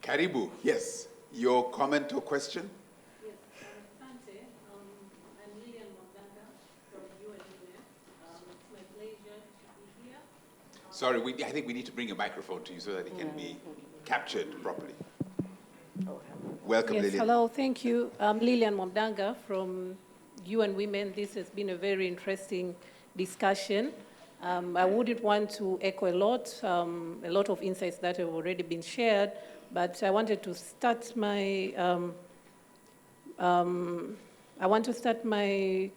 Karibu, yes. Your comment or question? Yes, Asante. I'm Lilian Mwaganga from UNIME. It's my pleasure to be here. Sorry, I think we need to bring a microphone to you so that it can be captured properly. Welcome, Yes, Lilian. hello, thank you. I'm Lilian Mwaganga from UN Women. This has been a very interesting discussion. I wouldn't want to echo a lot of insights that have already been shared, but I wanted to start my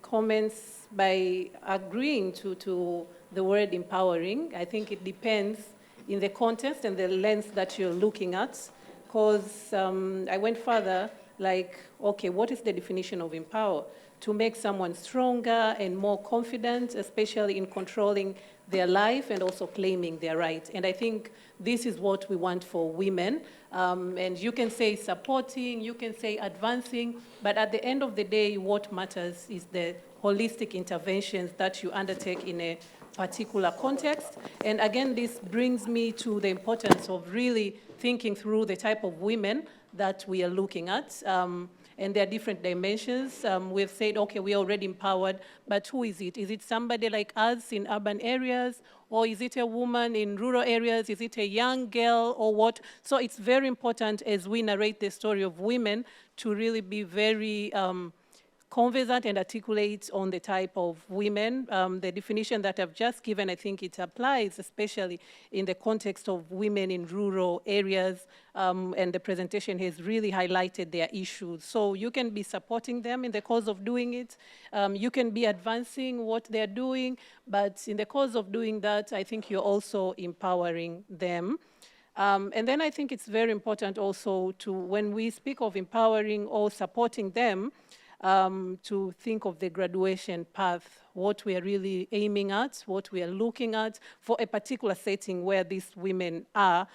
comments by agreeing to the word empowering. I think it depends in the context and the lens that you're looking at, because I went further, like, okay, what is the definition of empower? To make someone stronger and more confident, especially in controlling their life and also claiming their rights. And I think this is what we want for women. And you can say supporting, you can say advancing, but at the end of the day, what matters is the holistic interventions that you undertake in a particular context. And again, this brings me to the importance of really thinking through the type of women that we are looking at. And there are different dimensions. We've said, okay, we're already empowered, but who is it? Is it somebody like us in urban areas? Or is it a woman in rural areas? Is it a young girl or what? So it's very important as we narrate the story of women to really be very conversant and articulate on the type of women. The definition that I've just given, I think it applies, especially in the context of women in rural areas, and the presentation has really highlighted their issues. So you can be supporting them in the course of doing it. You can be advancing what they're doing, but in the course of doing that, I think you're also empowering them. And then I think it's very important also to, when we speak of empowering or supporting them, to think of the graduation path, what we are really aiming at, what we are looking at for a particular setting where these women are.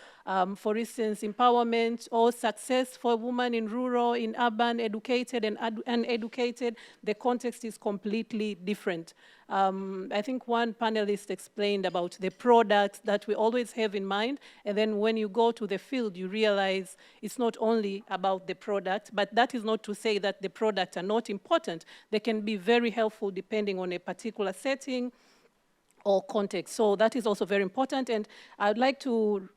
For instance, empowerment or success for a woman in rural, in urban, educated and uneducated, the context is completely different. I think one panelist explained about the products that we always have in mind, and then when you go to the field, you realize it's not only about the product, but that is not to say that the products are not important. They can be very helpful depending on a particular setting or context. So that is also very important. And I'd like to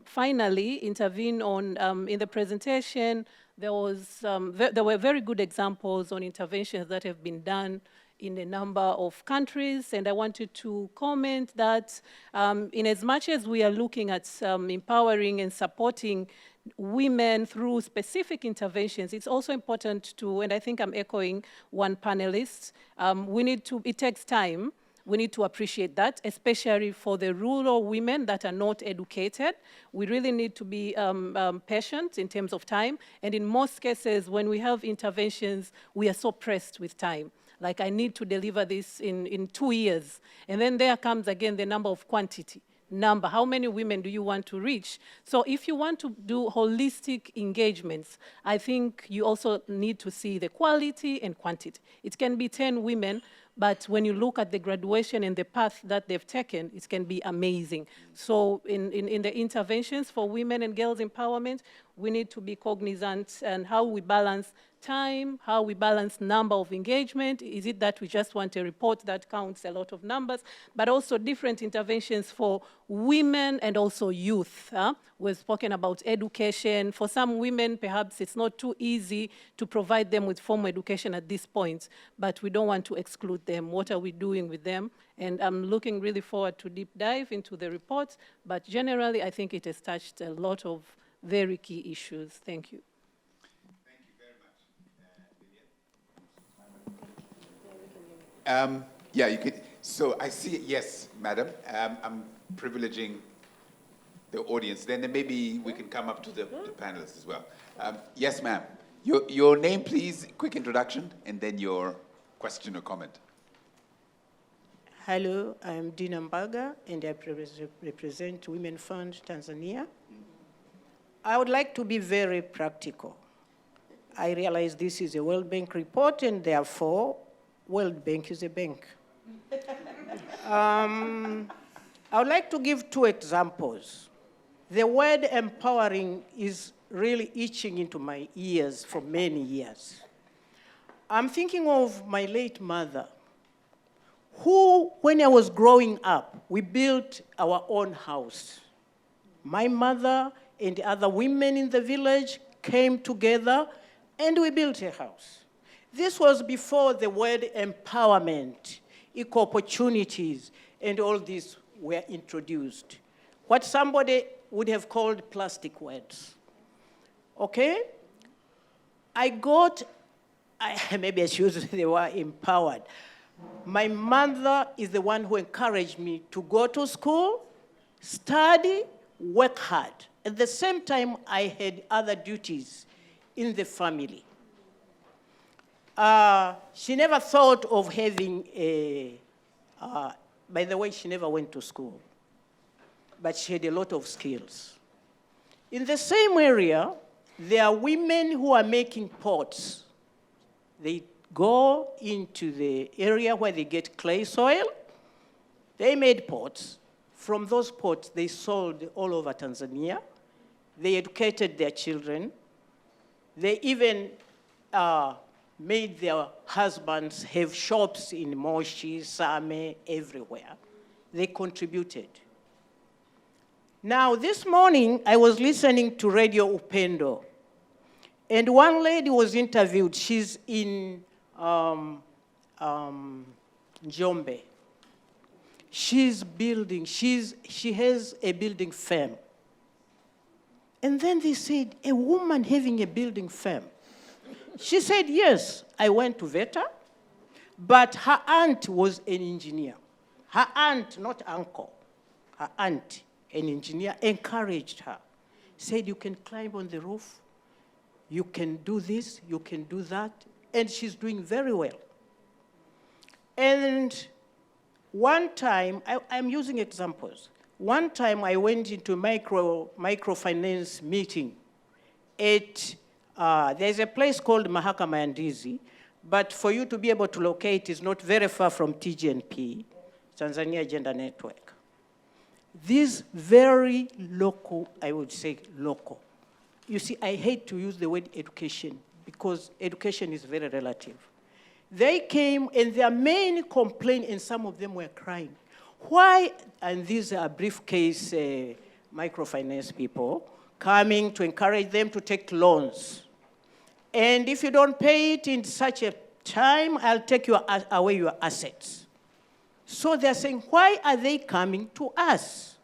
finally intervene on, in the presentation, there were very good examples on interventions that have been done in a number of countries, and I wanted to comment that in as much as we are looking at empowering and supporting women through specific interventions, it's also important to, and I think I'm echoing one panelist, it takes time. We need to appreciate that, especially for the rural women that are not educated. We really need to be patient in terms of time, and in most cases, when we have interventions, we are so pressed with time. Like, I need to deliver this in 2 years. And then there comes again the number of quantity. How many women do you want to reach? So if you want to do holistic engagements, I think you also need to see the quality and quantity. It can be 10 women, but when you look at the graduation and the path that they've taken, it can be amazing. So in the interventions for women and girls empowerment, we need to be cognizant and how we balance time, how we balance number of engagement. Is it that we just want a report that counts a lot of numbers, but also different interventions for women and also youth. We've spoken about education. For some women, perhaps it's not too easy to provide them with formal education at this point, but we don't want to exclude them. What are we doing with them? And I'm looking really forward to deep dive into the report, but generally, I think it has touched a lot of very key issues. Thank you. Thank you very much, Lilian. Yeah, you could. So I see, yes, madam. I'm privileging the audience. Then maybe we can come up to the panelists as well. Yes, ma'am. Your name, please, quick introduction, and then your question or comment. Hello, I'm Dina Mbaga, and I represent Women Fund Tanzania. I would like to be very practical. I realize this is a World Bank report, and therefore, World Bank is a bank. I would like to give 2 examples. The word empowering is really itching into my ears for many years. I'm thinking of my late mother, who, when I was growing up, we built our own house. My mother and the other women in the village came together and we built a house. This was before the word empowerment, equal opportunities, and all these were introduced. What somebody would have called plastic words. Okay? Maybe I should use the word empowered. My mother is the one who encouraged me to go to school, study, work hard. At the same time, I had other duties in the family. She never thought of having by the way, she never went to school, but she had a lot of skills. In the same area, there are women who are making pots. They go into the area where they get clay soil. They made pots. From those pots, they sold all over Tanzania. They educated their children. They even made their husbands have shops in Moshi, Same, everywhere. They contributed. Now, this morning, I was listening to Radio Upendo, and one lady was interviewed. She's in Njombe. She's building, she has a building firm. And then they said, a woman having a building firm. She said, yes, I went to VETA, but her aunt was an engineer. Her aunt, not uncle, her aunt, an engineer, encouraged her. Said, you can climb on the roof, you can do this, you can do that, and she's doing very well. And one time, I'm using examples. One time I went into microfinance meeting at there's a place called Mahakama Ndizi, but for you to be able to locate, it's not very far from TGNP, Tanzania Gender Network. These very local, I would say local. You see, I hate to use the word education because education is very relative. They came and their main complaint, and some of them were crying. Why, and these are briefcase microfinance people, coming to encourage them to take loans. And if you don't pay it in such a time, I'll take away your assets. So they're saying, why are they coming to us?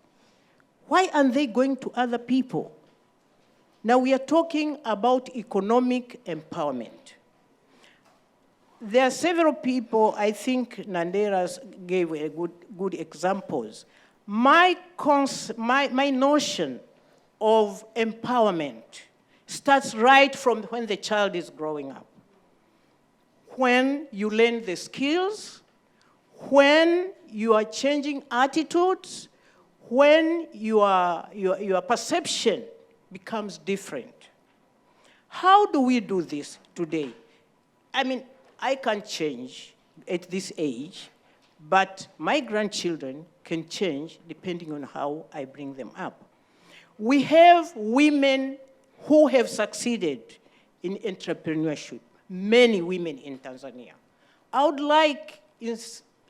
Why aren't they going to other people? Now we are talking about economic empowerment. There are several people, I think Nandera's gave a good examples. My notion of empowerment starts right from when the child is growing up. When you learn the skills, when you are changing attitudes, when your perception becomes different. How do we do this today? I mean, I can't change at this age, but my grandchildren can change depending on how I bring them up. We have women who have succeeded in entrepreneurship, many women in Tanzania. I would like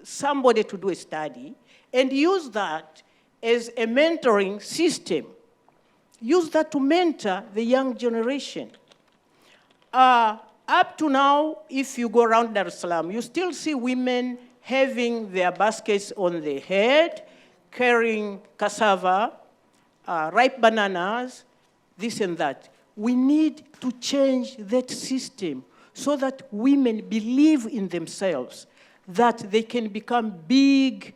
somebody to do a study and use that as a mentoring system. Use that to mentor the young generation. Up to now, if you go around Dar es Salaam, you still see women having their baskets on their head, carrying cassava, ripe bananas, this and that. We need to change that system so that women believe in themselves, that they can become big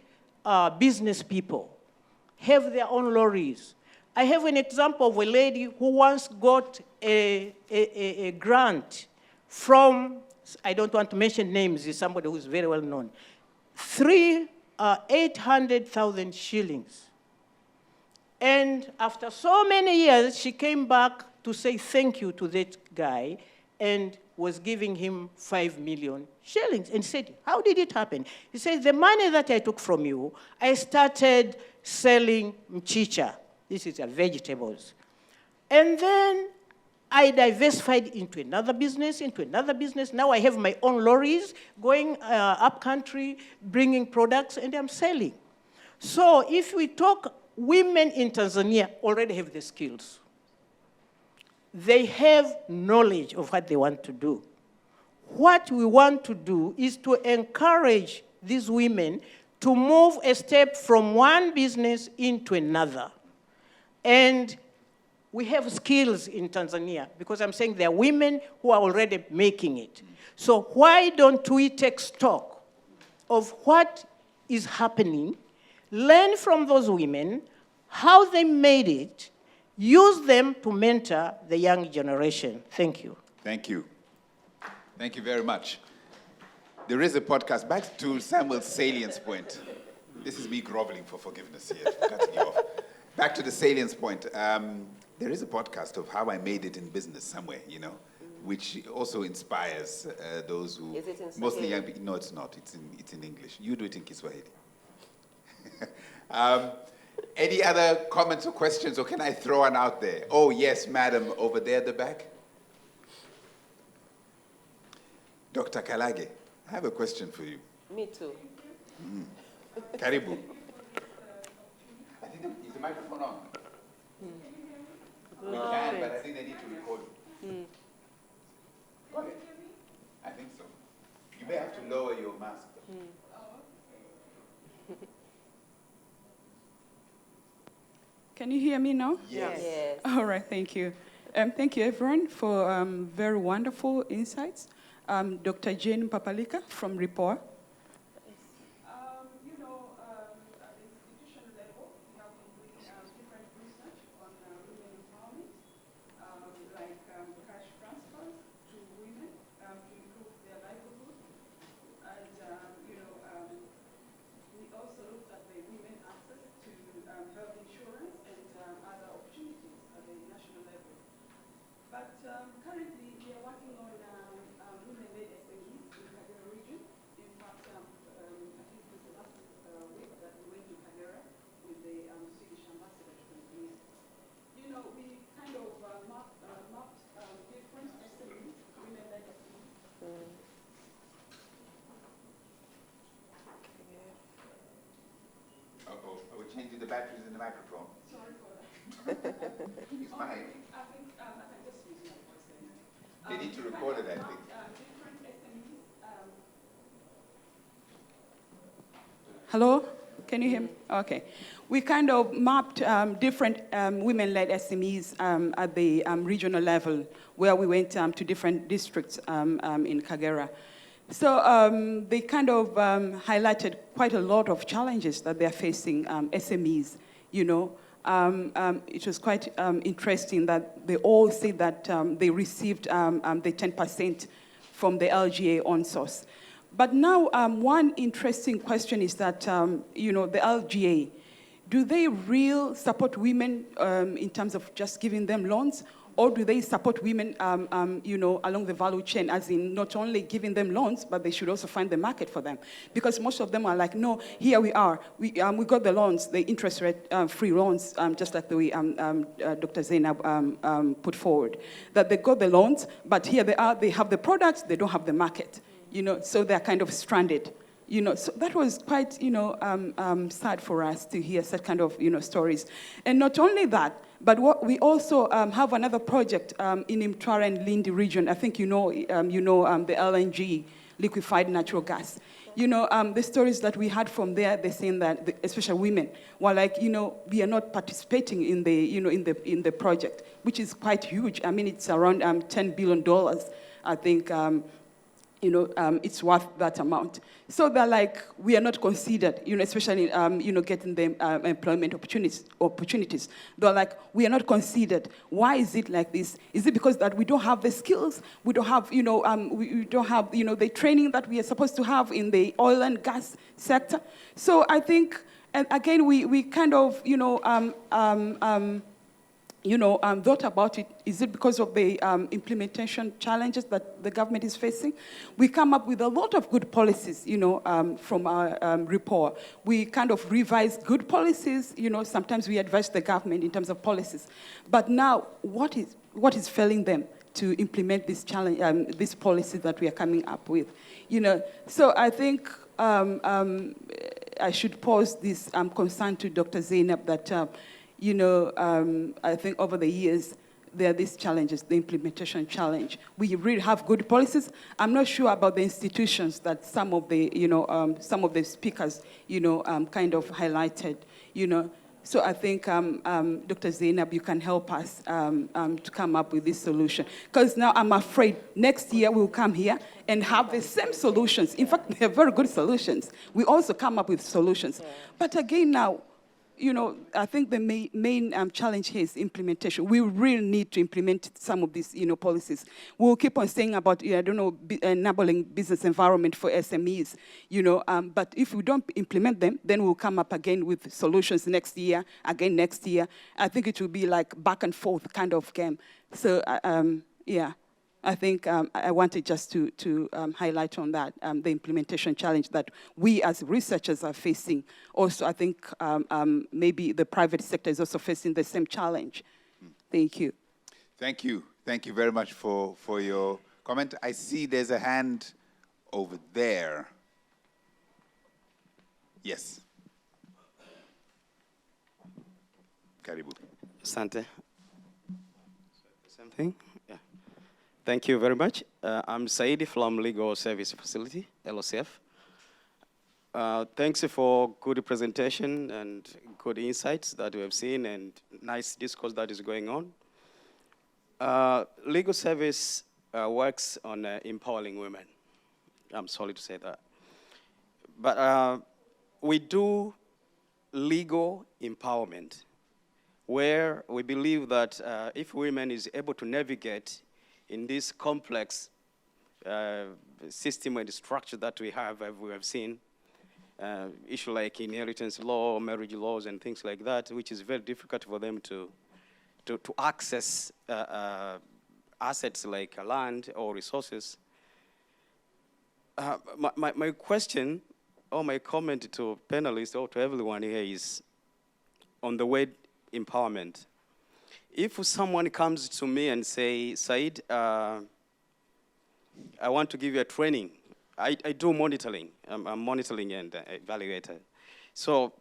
business people, have their own lorries. I have an example of a lady who once got a grant from, I don't want to mention names, it's somebody who's very well known, 800,000 shillings. And after so many years, she came back to say thank you to that guy and was giving him 5 million shillings and said, how did it happen? He said, the money that I took from you, I started selling mchicha. This is vegetables. And then I diversified into another business. Now I have my own lorries going up country, bringing products, and I'm selling. So if we talk, women in Tanzania already have the skills. They have knowledge of what they want to do. What we want to do is to encourage these women to move a step from one business into another. And we have skills in Tanzania, because I'm saying there are women who are already making it. So why don't we take stock of what is happening, learn from those women, how they made it, use them to mentor the young generation. Thank you. Thank you. Thank you very much. There is a podcast, back to Samuel's salience point. This is me groveling for forgiveness here, for cutting you off. Back to the salience point. There is a podcast of how I made it in business somewhere, you know, which also inspires those who... Is it in mostly Swahili? young people. No, it's not. It's in English. You do it in Kiswahili. Any other comments or questions, or can I throw one out there? Oh, yes, madam, over there at the back. Dr. Kalage, I have a question for you. Me too. Karibu. I think is the microphone on? We can, but I think they need to record it. Got it? I think so. You may have to lower your mask. Can you hear me now? Yes. Yes. All right, thank you. Thank you, everyone, for very wonderful insights. Dr. Jane Papalika from Rapport. You know, at the institutional level, we have been doing different research on women empowerment, like cash transfers to women to improve their livelihood. And, you know, we also looked at the women access to health insurance and other opportunities at the national level. But currently, we are working on women-led SMEs in the Kagera region. In fact, I think this is the last week that we went to Kagera with the Swedish ambassador to Tanzania. You know, we kind of mapped different SMEs, women-led SMEs. Uh-oh, are we changing the batteries in the microphone? Sorry for that. It's mine. I think I can just use my voice then. They need to record it, I think. Different SMEs. Hello? Can you hear me? Okay. We kind of mapped different women-led SMEs at the regional level, where we went to different districts in Kagera. So they kind of highlighted quite a lot of challenges that they're facing, SMEs, you know. It was quite interesting that they all say that they received the 10% from the LGA on source. But now one interesting question is that, you know, the LGA, do they really support women in terms of just giving them loans? Or do they support women, you know, along the value chain, as in not only giving them loans, but they should also find the market for them? Because most of them are like, no, here we are. We got the loans, the interest rate free loans, just like the way Dr. Zainab put forward. That they got the loans, but here they are, they have the products, they don't have the market. You know, so they're kind of stranded. You know, so that was quite, you know, sad for us to hear such kind of, you know, stories. And not only that, but what we also have another project in Mtwara and Lindi region. I think you know the LNG, liquefied natural gas. You know, the stories that we had from there, they're saying that, especially women, were like, you know, we are not participating in the, you know, in the project, which is quite huge. I mean, it's around $10 billion, I think. You know, it's worth that amount. So they're like, we are not considered, you know, especially, you know, getting the employment opportunities. They're like, we are not considered. Why is it like this? Is it because that we don't have the skills? We don't have, you know, we don't have, you know, the training that we are supposed to have in the oil and gas sector? So I think, and again, we kind of, you know, thought about it. Is it because of the implementation challenges that the government is facing? We come up with a lot of good policies, from our report. We kind of revise good policies. Sometimes we advise the government in terms of policies. But now, what is failing them to implement this challenge, this policy that we are coming up with? So I think I should pose this concern to Dr. Zainab that, I think over the years, there are these challenges, the implementation challenge. We really have good policies. I'm not sure about the institutions that some of the speakers, kind of highlighted, So I think, Dr. Zainab, you can help us to come up with this solution. Because now I'm afraid next year we'll come here and have the same solutions. In fact, they're very good solutions. We also come up with solutions. Yeah. But again now, I think the main challenge here is implementation. We really need to implement some of these, policies. We'll keep on saying about, enabling business environment for SMEs, but if we don't implement them, then we'll come up again with solutions next year, again next year. I think it will be like back and forth kind of game. So, I think I wanted just to highlight on that, the implementation challenge that we as researchers are facing. Also, I think maybe the private sector is also facing the same challenge. Thank you. Thank you. Thank you very much for your comment. I see there's a hand over there. Yes. Karibu. Asante. Same thing? Yeah. Thank you very much. I'm Saidi from Legal Service Facility, LOCF. Thanks for good presentation and good insights that we have seen and nice discourse that is going on. Legal service works on empowering women. I'm sorry to say that. But we do legal empowerment where we believe that if women is able to navigate in this complex system and structure that we have seen, issue like inheritance law, marriage laws, and things like that, which is very difficult for them to access assets like land or resources. My question or my comment to panelists or to everyone here is on the word empowerment. If someone comes to me and say, Said, I want to give you a training. I do monitoring. I'm monitoring and evaluator. So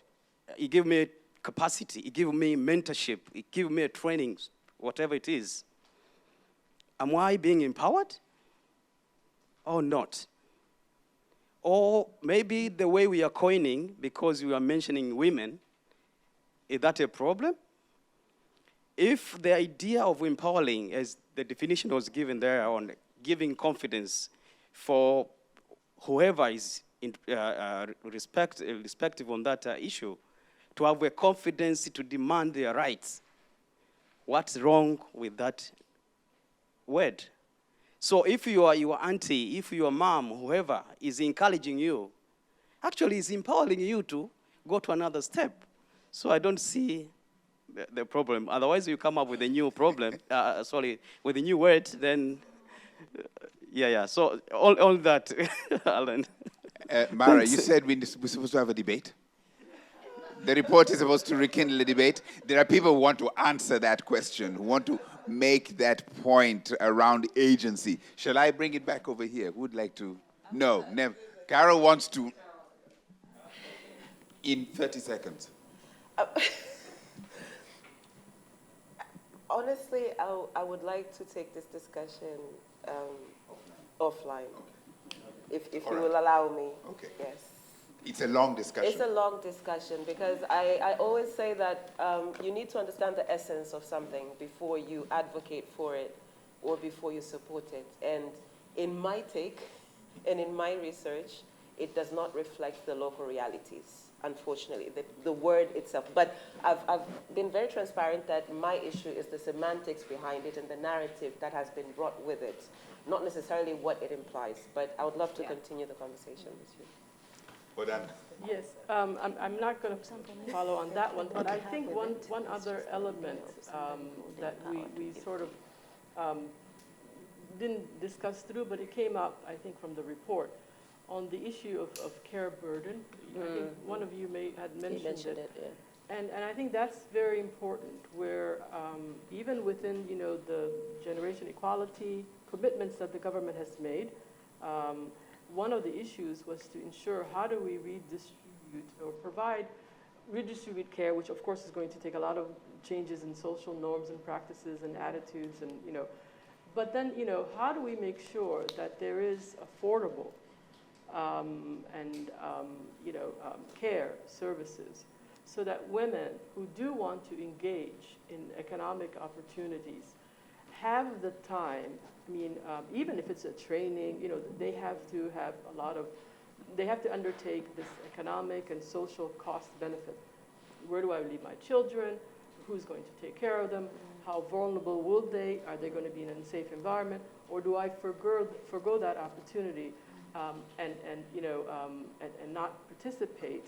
you give me capacity, you give me mentorship, you give me a training, whatever it is. Am I being empowered or not? Or maybe the way we are coining, because we are mentioning women, is that a problem? If the idea of empowering, as the definition was given there on giving confidence for whoever is respective on that issue, to have a confidence to demand their rights, what's wrong with that word? So if you are your auntie, if your mom, whoever is encouraging you, actually is empowering you to go to another step. So I don't see the problem. Otherwise, you come up with a new problem, with a new word, then, yeah. So all that, Alan. Mara, you said we're supposed to have a debate? The report is supposed to rekindle a debate. There are people who want to answer that question, who want to make that point around agency. Shall I bring it back over here? Who would like to? No, never. Carol wants to, in 30 seconds. Honestly, I would like to take this discussion offline, if you will allow me. Okay. Yes. It's a long discussion. It's a long discussion because I always say that you need to understand the essence of something before you advocate for it or before you support it. And in my take and in my research, it does not reflect the local realities. Unfortunately, the word itself. But I've been very transparent that my issue is the semantics behind it and the narrative that has been brought with it, not necessarily what it implies. But I would love to continue the conversation with you. Well done. Yes, I'm not going to follow on that one, but I think one other element that we sort of didn't discuss through, but it came up, I think, from the report, on the issue of care burden. I think one of you had mentioned it. Yeah. And I think that's very important, where even within, the generation equality commitments that the government has made, one of the issues was to ensure how do we redistribute or redistribute care, which of course is going to take a lot of changes in social norms and practices and attitudes and, but then, how do we make sure that there is affordable care services so that women who do want to engage in economic opportunities have the time. I mean, even if it's a training, they have to have they have to undertake this economic and social cost benefit. Where do I leave my children? Who's going to take care of them? How vulnerable will they? Are they going to be in an unsafe environment? Or do I forgo that opportunity and not participate?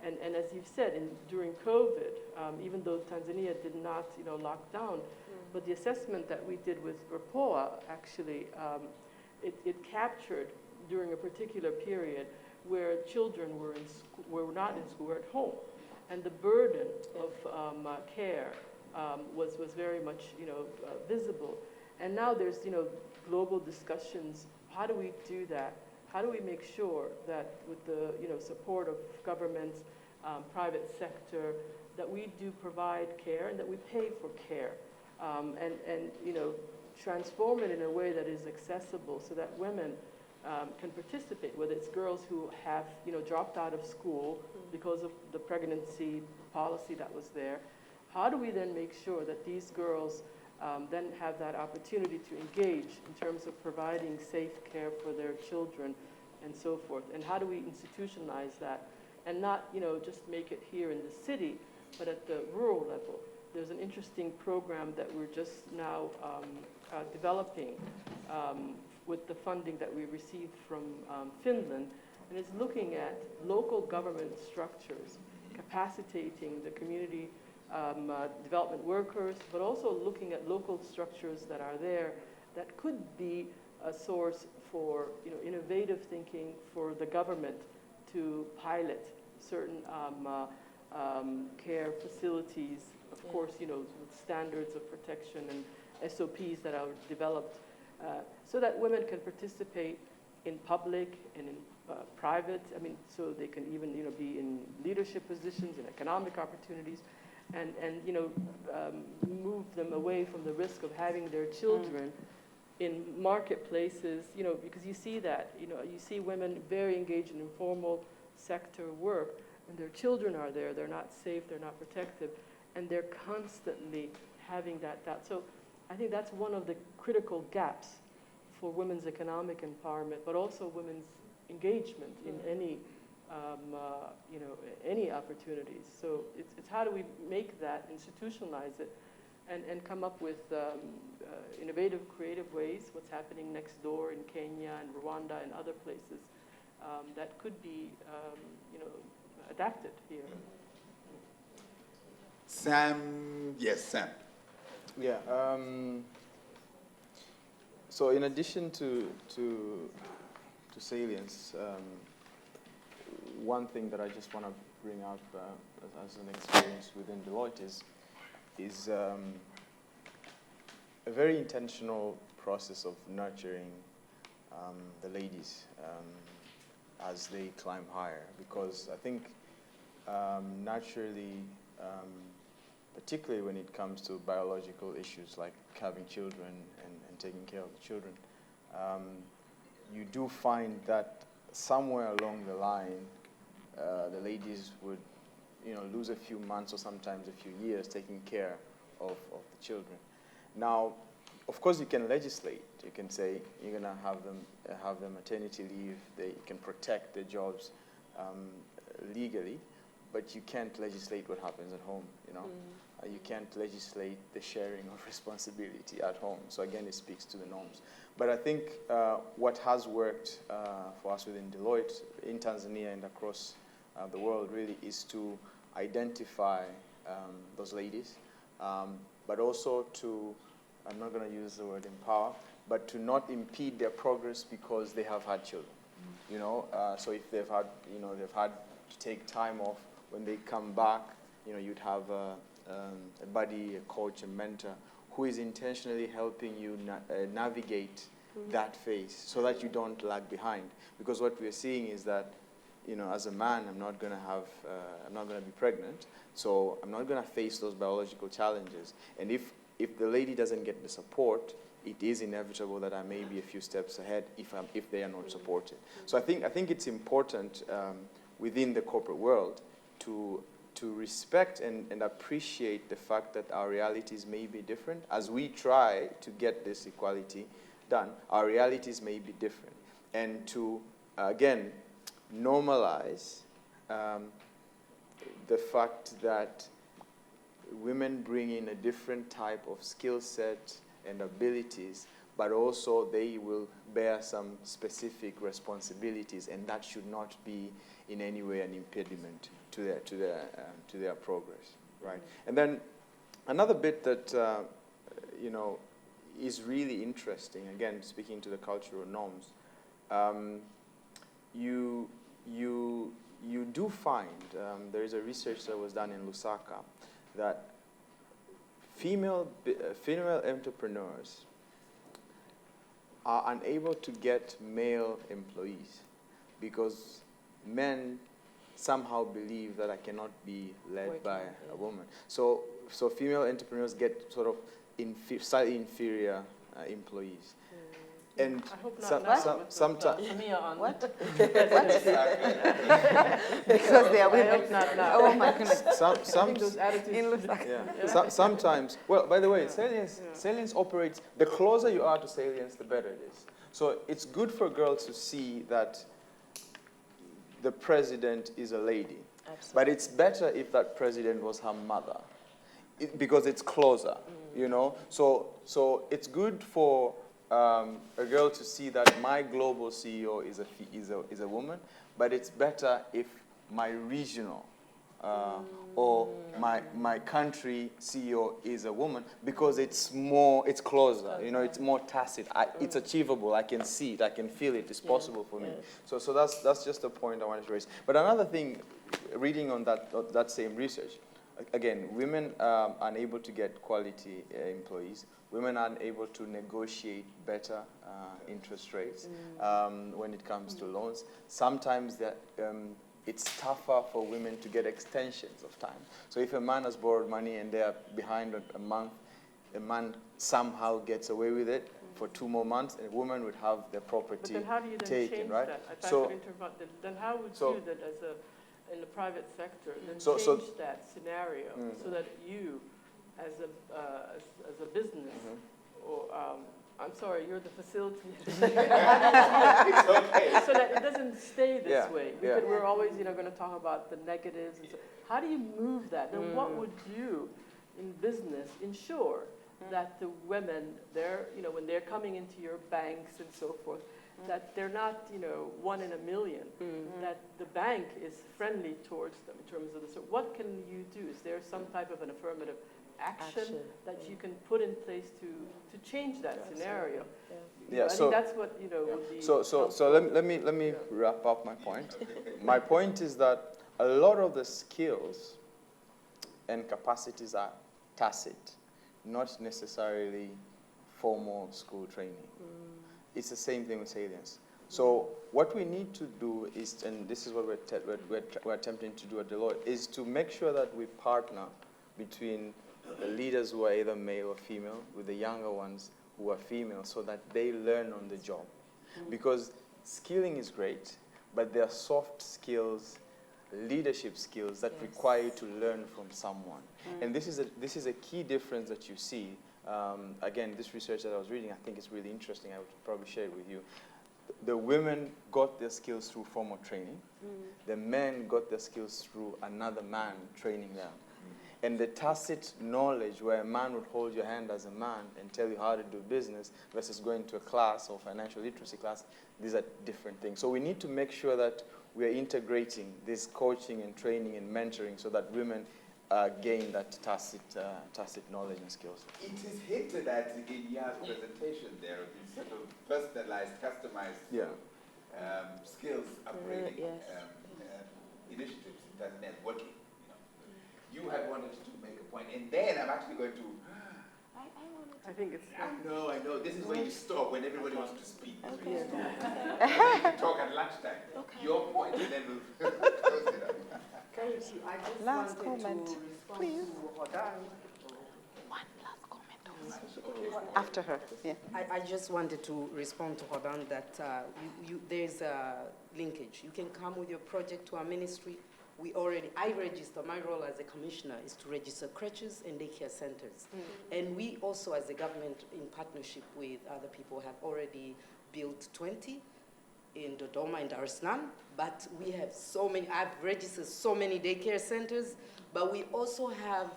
And as you've said, during COVID, even though Tanzania did not, lock down, but the assessment that we did with RAPOA, actually, it captured during a particular period where children were not in school, were at home. And the burden of care was very much, visible. And now there's, global discussions. How do we do that? How do we make sure that with the, support of governments, private sector, that we do provide care and that we pay for care, and transform it in a way that is accessible so that women can participate, whether it's girls who have, dropped out of school because of the pregnancy policy that was there. How do we then make sure that these girls then have that opportunity to engage in terms of providing safe care for their children and so forth? And how do we institutionalize that and not, just make it here in the city, but at the rural level? There's an interesting program that we're just now developing with the funding that we received from Finland, and it's looking at local government structures, capacitating the community development workers, but also looking at local structures that are there that could be a source for innovative thinking for the government to pilot certain care facilities, of course, with standards of protection and SOPs that are developed, so that women can participate in public and in private. I mean, so they can even be in leadership positions and economic opportunities, and move them away from the risk of having their children in marketplaces. Because you see that you see women very engaged in informal sector work, and their children are there. They're not safe. They're not protected, and they're constantly having that doubt. So I think that's one of the critical gaps for women's economic empowerment, but also women's engagement in any opportunities. So it's how do we make that, institutionalize it, and come up with innovative, creative ways, what's happening next door in Kenya and Rwanda and other places that could be adapted here. Sam, yes, Sam. Yeah. So in addition to salience, one thing that I just want to bring up as an experience within Deloitte is a very intentional process of nurturing the ladies as they climb higher, because I think naturally, particularly when it comes to biological issues like having children and taking care of the children, you do find that somewhere along the line, the ladies would, lose a few months or sometimes a few years taking care of the children. Now, of course, you can legislate. You can say you're going to have them maternity leave. You can protect their jobs legally, but you can't legislate what happens at home. You can't legislate the sharing of responsibility at home. So again, it speaks to the norms. But I think what has worked for us within Deloitte, in Tanzania and across the world really is to identify those ladies, but also to, I'm not going to use the word empower, but to not impede their progress because they have had children. You know, so if they've had, they've had to take time off, when they come back, you'd have a buddy, a coach, a mentor who is intentionally helping you navigate that phase so that you don't lag behind. Because what we're seeing is that, as a man, I'm not going to be pregnant, so I'm not going to face those biological challenges. And if the lady doesn't get the support, it is inevitable that I may be a few steps ahead if they are not supported. So I think it's important within the corporate world to respect and appreciate the fact that our realities may be different. As we try to get this equality done, our realities may be different. And to, again, normalize the fact that women bring in a different type of skill set and abilities, but also they will bear some specific responsibilities, and that should not be in any way an impediment to their progress, right? And then another bit that is really interesting, again speaking to the cultural norms, you do find there is a research that was done in Lusaka that female entrepreneurs are unable to get male employees because men somehow believe that I cannot be led by a woman. So female entrepreneurs get sort of slightly inferior employees. And I hope not sometimes What? Because they are I women. hope not now. Oh my goodness. I think those attitudes. sometimes, well, by the way, salience operates, the closer you are to salience, the better it is. So it's good for girls to see that the president is a lady. Absolutely. But it's better if that president was her mother, because it's closer, So it's good for a girl to see that my global CEO is a woman, but it's better if my regional or my country CEO is a woman, because it's closer, it's more tacit. It's achievable. I can see it. I can feel it. It's possible for me. So that's just a point I wanted to raise. But another thing, reading on that same research, again, women are unable to get quality employees. Women are unable to negotiate better interest rates when it comes to loans. Sometimes it's tougher for women to get extensions of time. So if a man has borrowed money and they are behind a month, a man somehow gets away with it for 2 more months, and a woman would have their property But then how do you then taken, change right? that? Then how would you then in the private sector then change that scenario so that you, as a business, or I'm sorry, you're the facilitator. It's okay. So that it doesn't stay this way. We're always, going to talk about the negatives. And so how do you move that? And what would you, in business, ensure that the women, when they're coming into your banks and so forth, that they're not, 1 in a million, that the bank is friendly towards them in terms of this. So what can you do? Is there some type of an affirmative action that you can put in place to change that scenario? I think that's what, would be So let me wrap up my point. My point is that a lot of the skills and capacities are tacit, not necessarily formal school training. It's the same thing with salience. So what we need to do is, and this is what we're attempting to do at Deloitte, is to make sure that we partner between the leaders who are either male or female with the younger ones who are female, so that they learn on the job. Because skilling is great, but there are soft skills, leadership skills that require you to learn from someone. And this is a key difference that you see. Again, this research that I was reading, I think it's really interesting. I would probably share it with you. The women got their skills through formal training. The men got their skills through another man training them. And the tacit knowledge where a man would hold your hand as a man and tell you how to do business versus going to a class or financial literacy class, these are different things. So we need to make sure that we are integrating this coaching and training and mentoring so that women gain that tacit knowledge and skills. It is hinted at in Ya's presentation there, these sort of personalized, customized skills upgrading initiatives in Tanzania working. You had wanted to make a point, and then I'm actually going to. I think it's. I know. This is where you stop when everybody wants to speak. Okay. You talk at lunchtime. Okay. Your point, and then we'll close it up. I just last wanted comment, to respond please. to Hodan. One last comment. After her, yeah. I just wanted to respond to Hodan that there's a linkage. You can come with your project to our ministry. I register, my role as a commissioner is to register crèches and daycare centers. And we also, as a government, in partnership with other people, have already built 20 in Dodoma and Dar es Salaam. But we have I've registered so many daycare centers, but we also have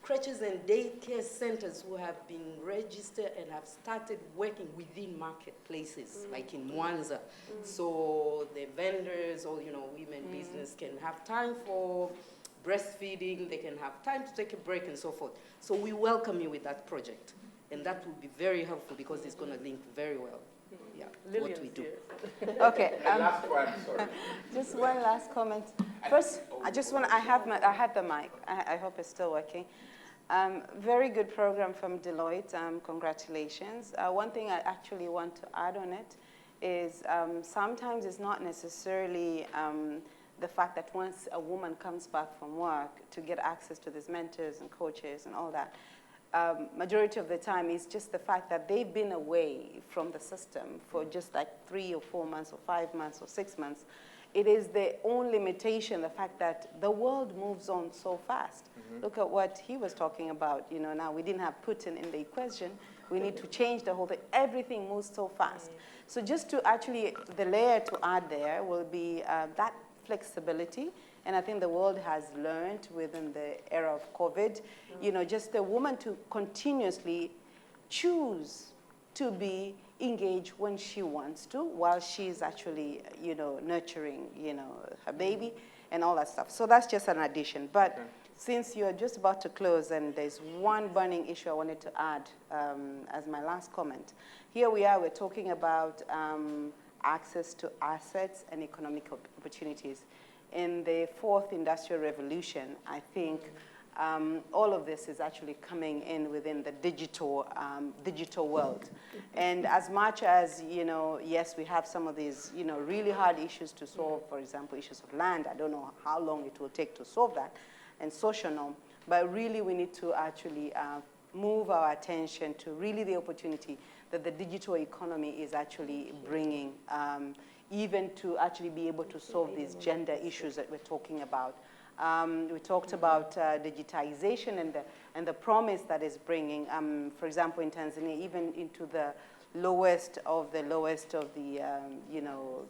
crèches and daycare centers who have been registered and have started working within marketplaces, like in Mwanza. So the vendors or women business can have time for breastfeeding, they can have time to take a break and so forth. So we welcome you with that project. And that will be very helpful because it's going to link very well. Yeah, what we do. Okay. Last one, sorry. Just one last comment. First, I have the mic. I hope it's still working. Very good program from Deloitte. Congratulations. One thing I actually want to add on it is sometimes it's not necessarily the fact that once a woman comes back from work to get access to these mentors and coaches and all that. Majority of the time is just the fact that they've been away from the system for just like 3 or 4 months or 5 months or 6 months. It is their own limitation, the fact that the world moves on so fast. Look at what he was talking about. Now we didn't have Putin in the equation. We need to change the whole thing. Everything moves so fast. So just to actually, the layer to add there will be that flexibility. And I think the world has learned within the era of COVID, just the woman to continuously choose to be engaged when she wants to, while she's actually, nurturing, her baby and all that stuff. So that's just an addition. But since you're just about to close, and there's one burning issue I wanted to add as my last comment. Here we are, we're talking about access to assets and economic opportunities. In the fourth industrial revolution, I think all of this is actually coming in within the digital world. And as much as, yes, we have some of these, really hard issues to solve, for example, issues of land. I don't know how long it will take to solve that, and social norm. But really, we need to actually move our attention to really the opportunity that the digital economy is actually bringing, even to actually be able to solve these gender issues that we're talking about. We talked about digitization and the promise that is bringing, for example, in Tanzania, even into the lowest of the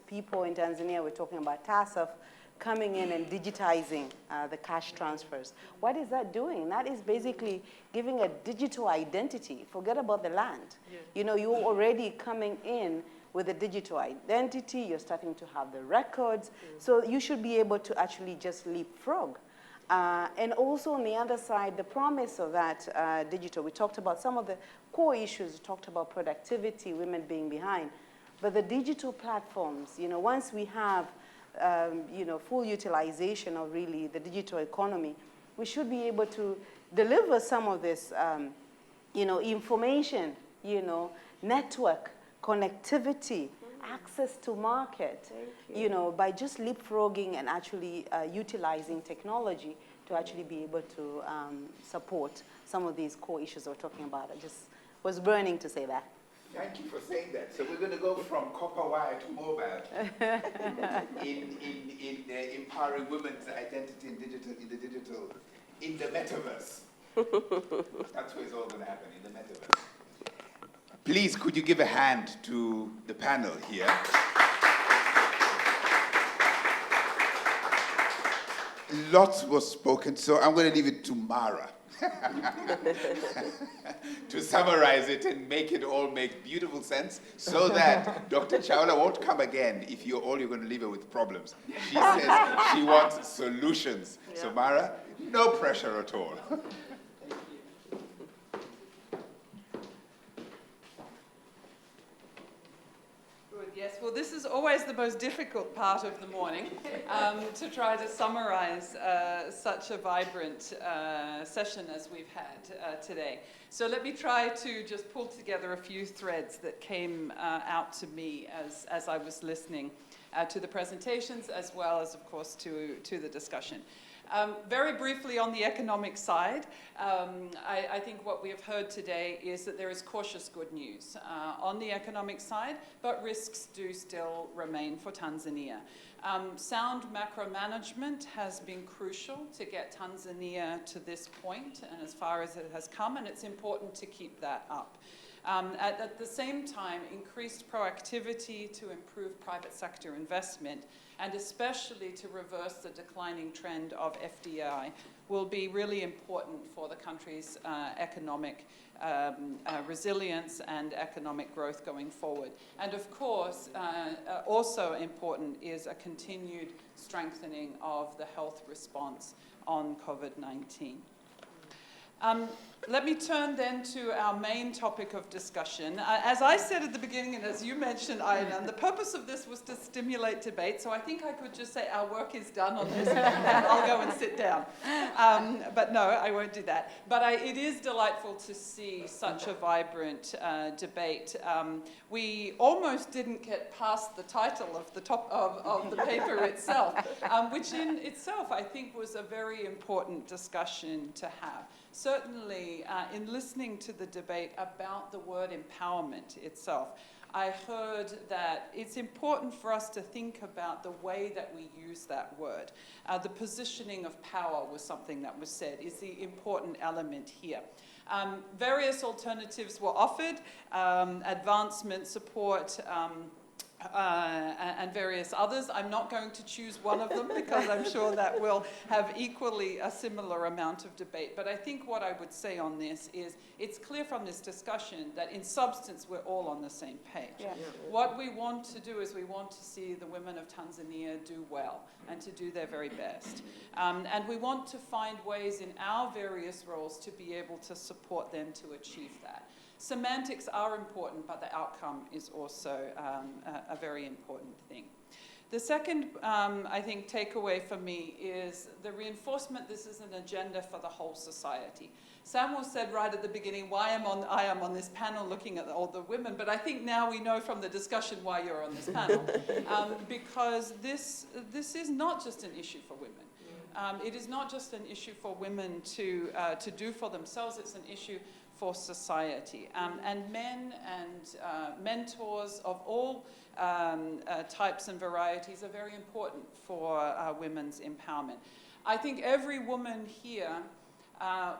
people in Tanzania. We're talking about TASAF coming in and digitizing the cash transfers. What is that doing? That is basically giving a digital identity. Forget about the land. Yeah. You're already coming in with a digital identity, you're starting to have the records, so you should be able to actually just leapfrog. And also on the other side, the promise of that digital, we talked about some of the core issues, we talked about productivity, women being behind, but the digital platforms, once we have full utilization of really the digital economy, we should be able to deliver some of this, information, network, connectivity, access to market, by just leapfrogging and actually utilizing technology to actually be able to support some of these core issues we're talking about. I just was burning to say that. Thank you for saying that. So we're going to go from copper wire to mobile in empowering women's identity in the metaverse. That's where it's all going to happen, in the metaverse. Please, could you give a hand to the panel here? Lots was spoken, so I'm going to leave it to Mara. to summarize it and make it all make beautiful sense so that Dr. Chawla won't come again if all you're going to leave her with problems. She says she wants solutions. Yeah. So Mara, no pressure at all. Yes, well, this is always the most difficult part of the morning, to try to summarize such a vibrant session as we've had today. So let me try to just pull together a few threads that came out to me as I was listening to the presentations, as well as, of course, to the discussion. Very briefly on the economic side, I think what we have heard today is that there is cautious good news on the economic side, but risks do still remain for Tanzania. Sound macro management has been crucial to get Tanzania to this point and as far as it has come, and it's important to keep that up. At the same time, increased proactivity to improve private sector investment, and especially to reverse the declining trend of FDI, will be really important for the country's economic resilience and economic growth going forward. And of course, also important is a continued strengthening of the health response on COVID-19. Let me turn then to our main topic of discussion. As I said at the beginning, and as you mentioned, Aylan, the purpose of this was to stimulate debate, so I think I could just say our work is done on this, and I'll go and sit down. But no, I won't do that. But it is delightful to see such a vibrant debate. We almost didn't get past the title of the top of the paper itself, which in itself I think was a very important discussion to have. Certainly, in listening to the debate about the word empowerment itself, I heard that it's important for us to think about the way that we use that word. The positioning of power was something that was said, is the important element here. Various alternatives were offered, advancement, support, and various others. I'm not going to choose one of them because I'm sure that will have equally a similar amount of debate. But I think what I would say on this is it's clear from this discussion that in substance we're all on the same page. Yeah. What we want to do is we want to see the women of Tanzania do well and to do their very best. And we want to find ways in our various roles to be able to support them to achieve that. Semantics are important, but the outcome is also a very important thing. The second, I think, takeaway for me is the reinforcement this is an agenda for the whole society. Samuel said right at the beginning, I am on this panel looking at all the women, but I think now we know from the discussion why you're on this panel, because this is not just an issue for women. It is not just an issue for women to do for themselves, it's an issue for society. And men and mentors of all types and varieties are very important for women's empowerment. I think every woman here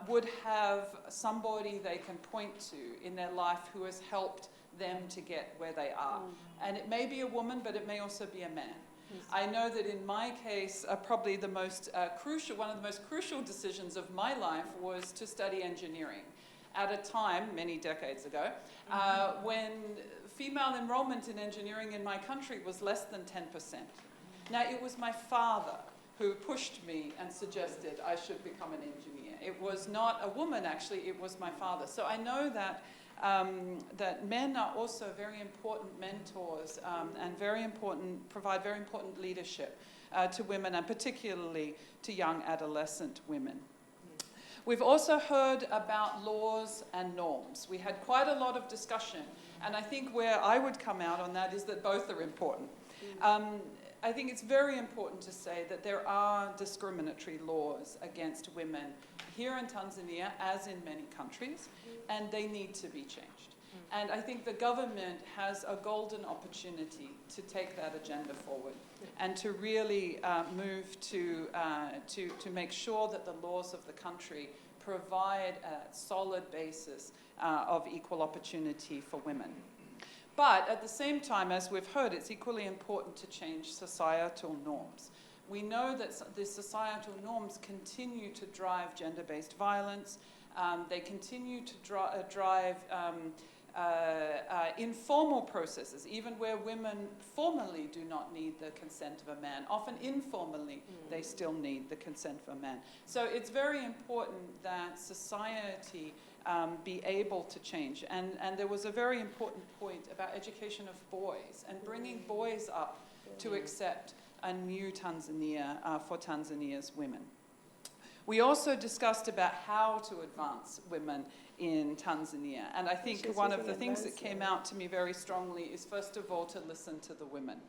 would have somebody they can point to in their life who has helped them to get where they are. And it may be a woman, but it may also be a man. I know that in my case, probably the most one of the most crucial decisions of my life was to study engineering at a time, many decades ago, when female enrollment in engineering in my country was less than 10%. Now, it was my father who pushed me and suggested I should become an engineer. It was not a woman, actually, it was my father. So I know that that men are also very important mentors and provide very important leadership to women, and particularly to young adolescent women. We've also heard about laws and norms. We had quite a lot of discussion, and I think where I would come out on that is that both are important. I think it's very important to say that there are discriminatory laws against women here in Tanzania, as in many countries, and they need to be changed. And I think the government has a golden opportunity to take that agenda forward and to really move to make sure that the laws of the country provide a solid basis of equal opportunity for women. But at the same time, as we've heard, it's equally important to change societal norms. We know that the societal norms continue to drive gender-based violence. They continue to drive informal processes, even where women formally do not need the consent of a man. Often informally, they still need the consent of a man. So it's very important that society be able to change. And there was a very important point about education of boys and bringing boys up to accept a new Tanzania for Tanzania's women. We also discussed about how to advance women in Tanzania. And I think one of the things that came out to me very strongly is, first of all, to listen to the women,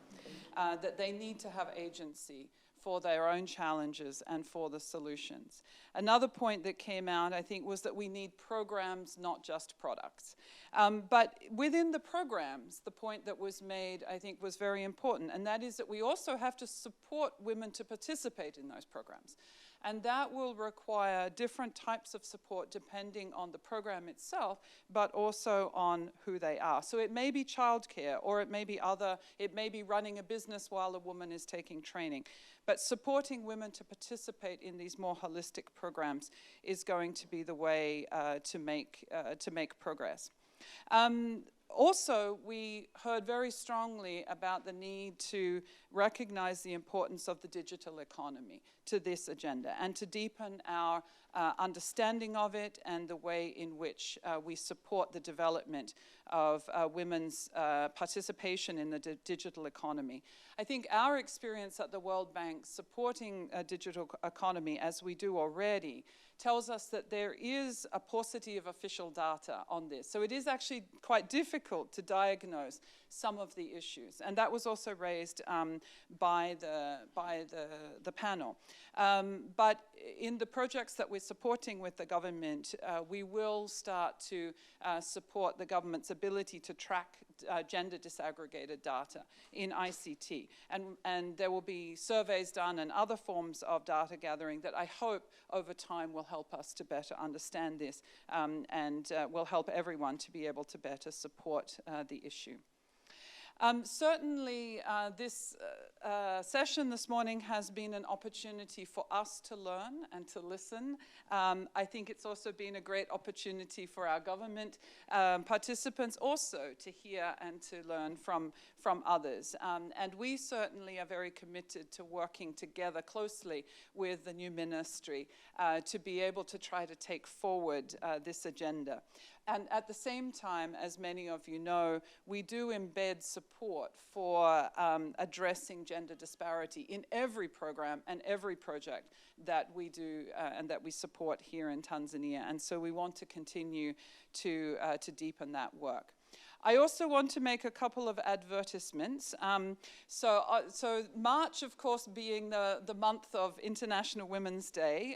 that they need to have agency for their own challenges and for the solutions. Another point that came out, I think, was that we need programs, not just products. But within the programs, the point that was made, I think, was very important, and that is that we also have to support women to participate in those programs. And that will require different types of support depending on the program itself, but also on who they are. So it may be childcare, or it may be running a business while a woman is taking training. But supporting women to participate in these more holistic programs is going to be the way to make progress. Also, we heard very strongly about the need to recognize the importance of the digital economy to this agenda and to deepen our understanding of it and the way in which we support the development of women's participation in the digital economy. I think our experience at the World Bank supporting a digital economy, as we do already, tells us that there is a paucity of official data on this. So it is actually quite difficult to diagnose some of the issues. And that was also raised by the panel. But in the projects that we're supporting with the government, we will start to support the government's ability to track gender disaggregated data in ICT. And there will be surveys done and other forms of data gathering that I hope over time will help us to better understand this and will help everyone to be able to better support the issue. Certainly, this session this morning has been an opportunity for us to learn and to listen. I think it's also been a great opportunity for our government participants also to hear and to learn from others. And we certainly are very committed to working together closely with the new ministry to be able to try to take forward this agenda. And at the same time, as many of you know, we do embed support for addressing gender disparity in every program and every project that we do and that we support here in Tanzania. And so we want to continue to deepen that work. I also want to make a couple of advertisements. So March, of course, being the month of International Women's Day,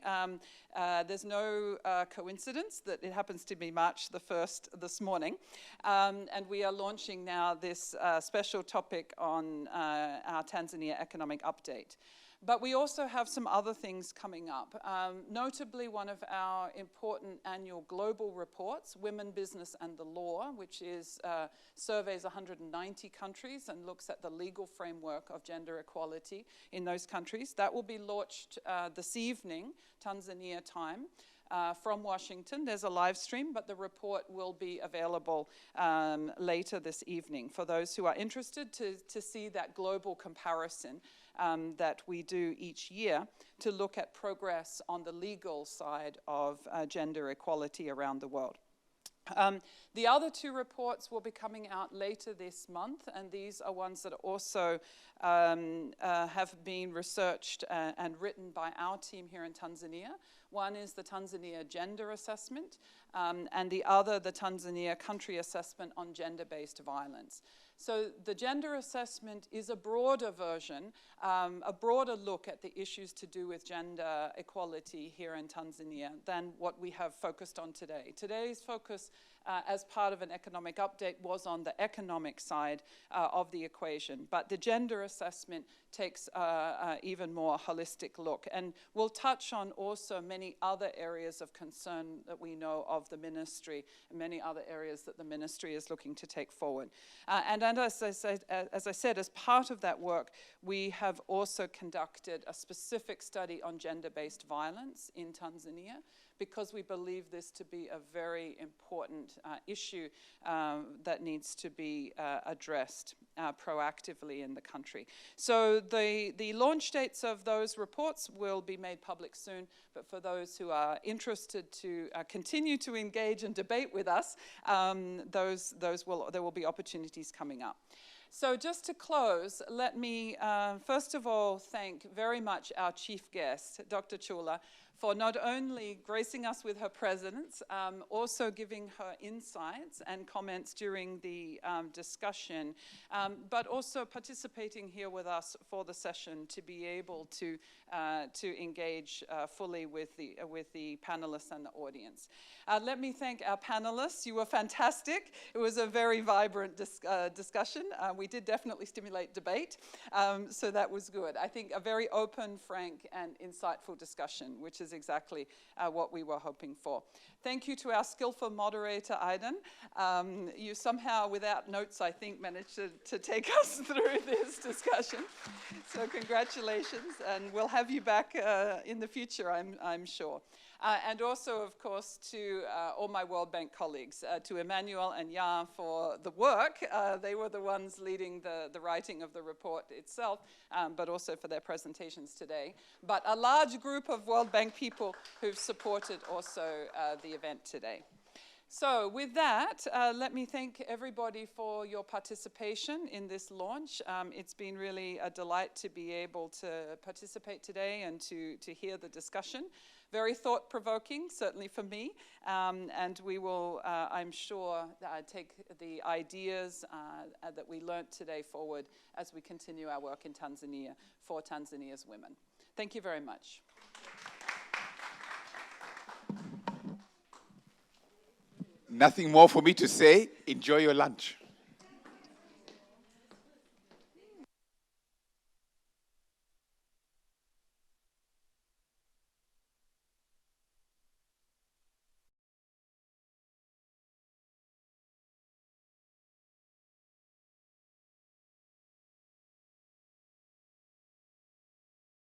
there's no coincidence that it happens to be March the 1st this morning. And we are launching now this special topic on our Tanzania Economic Update. But we also have some other things coming up, notably one of our important annual global reports, Women, Business and the Law, which surveys 190 countries and looks at the legal framework of gender equality in those countries. That will be launched this evening, Tanzania time. From Washington. There's a live stream, but the report will be available later this evening for those who are interested to see that global comparison that we do each year to look at progress on the legal side of gender equality around the world. The other two reports will be coming out later this month, and these are ones that also have been researched and written by our team here in Tanzania. One is the Tanzania Gender Assessment, and the other, the Tanzania Country Assessment on Gender-Based Violence. So the gender assessment is a broader version, a broader look at the issues to do with gender equality here in Tanzania than what we have focused on today. Today's focus as part of an economic update was on the economic side of the equation. But the gender assessment takes even more holistic look. And we'll touch on also many other areas of concern that we know of the ministry, and many other areas that the ministry is looking to take forward. And as I said, as part of that work, we have also conducted a specific study on gender-based violence in Tanzania, because we believe this to be a very important issue that needs to be addressed proactively in the country. So the launch dates of those reports will be made public soon, but for those who are interested to continue to engage and debate with us, there will be opportunities coming up. So just to close, let me first of all thank very much our chief guest, Dr. Chula, for not only gracing us with her presence, also giving her insights and comments during the discussion, but also participating here with us for the session to be able to engage fully with the panelists and the audience. Let me thank our panelists. You were fantastic. It was a very vibrant discussion. We did definitely stimulate debate, so that was good. I think a very open, frank, and insightful discussion, which is exactly what we were hoping for. Thank you to our skillful moderator, Aidan. You somehow, without notes, I think, managed to take us through this discussion. So congratulations, and we'll have you back in the future, I'm sure. And also, of course, to all my World Bank colleagues, to Emmanuel and Jan for the work. They were the ones leading the writing of the report itself, but also for their presentations today. But a large group of World Bank people who've supported also the event today. So with that, let me thank everybody for your participation in this launch. It's been really a delight to be able to participate today and to hear the discussion. Very thought-provoking, certainly for me, and we will, I'm sure, take the ideas that we learnt today forward as we continue our work in Tanzania for Tanzania's women. Thank you very much. Nothing more for me to say. Enjoy your lunch.